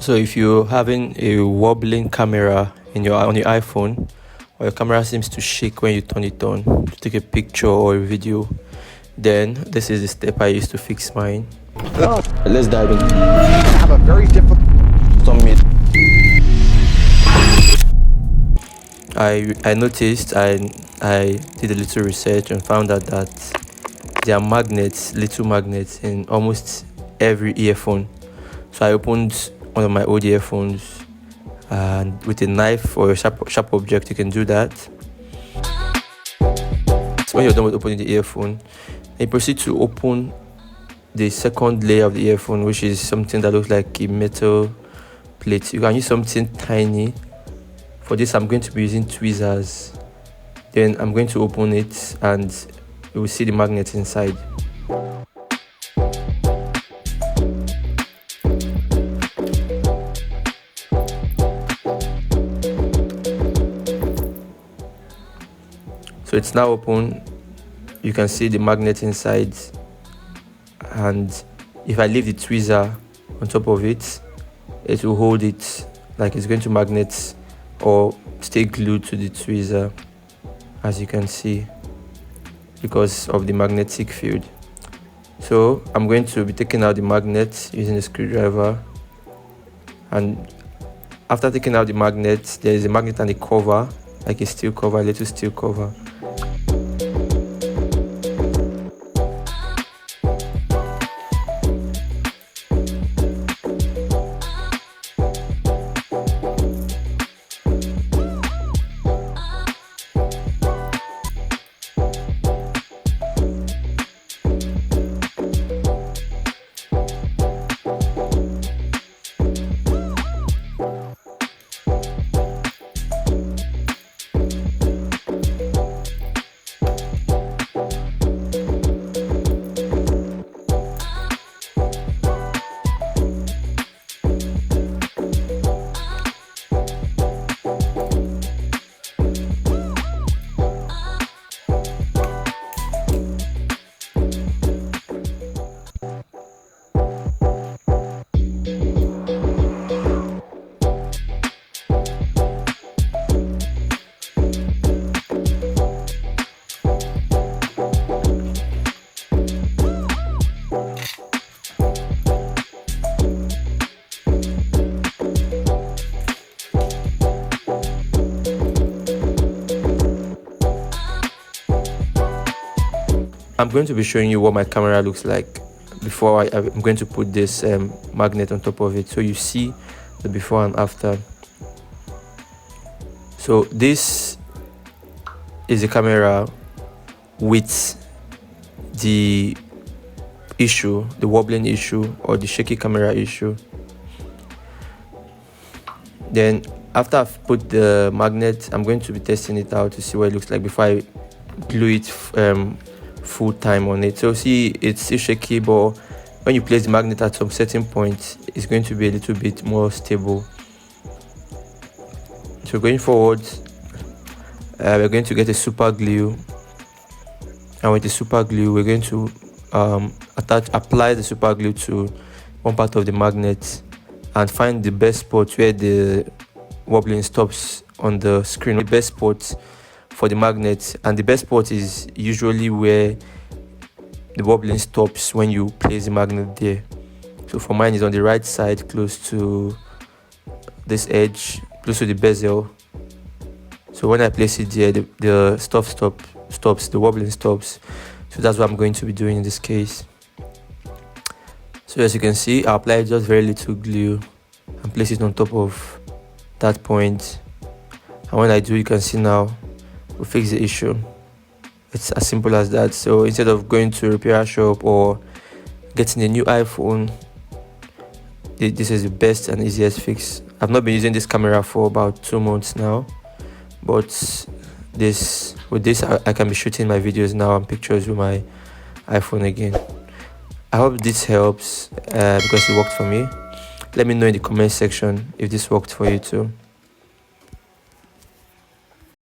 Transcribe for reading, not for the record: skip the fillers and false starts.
So if you're having a wobbling camera on your iPhone, or your camera seems to shake when you turn it on to take a picture or a video, then this is the step I used to fix mine. Let's dive in. Have a very difficult I noticed I did a little research and found out that there are magnets, little magnets in almost every earphone. So I opened one of my old earphones, and with a knife or a sharp object you can do that. So when you're done with opening the earphone, you proceed to open the second layer of the earphone, which is something that looks like a metal plate. You can use something tiny. For this I'm going to be using tweezers. Then I'm going to open it and you will see the magnet inside. So it's now open. You can see the magnet inside, and if I leave the tweezer on top of it, it will hold it like it's going to magnet or stay glued to the tweezer, as you can see, because of the magnetic field. So I'm going to be taking out the magnet using a screwdriver, and after taking out the magnet, there is a magnet and a cover, like a steel cover, a little steel cover. I'm going to be showing you what my camera looks like before I'm going to put this magnet on top of it, so you see the before and after. So this is the camera with the issue, the wobbling issue or the shaky camera issue. Then after I've put the magnet, I'm going to be testing it out to see what it looks like before I glue it full time on it. So see, it's still shaky, but when you place the magnet at some certain point, it's going to be a little bit more stable. So going forward, we're going to get a super glue, and with the super glue we're going to apply the super glue to one part of the magnet and find the best spot where the wobbling stops on the screen, the best spot for the magnet. And the best spot is usually where the wobbling stops when you place the magnet there. So for mine is on the right side, close to this edge, close to the bezel. So when I place it there, the stuff stops, the wobbling stops. So that's what I'm going to be doing in this case. So as you can see, I applied just very little glue and place it on top of that point. And when I do, you can see now we fix the issue. It's as simple as that. So instead of going to a repair shop or getting a new iPhone, this is the best and easiest fix. I've not been using this camera for about 2 months now, but with this I can be shooting my videos now and pictures with my iPhone again. I hope this helps because it worked for me. Let me know in the comment section if this worked for you too.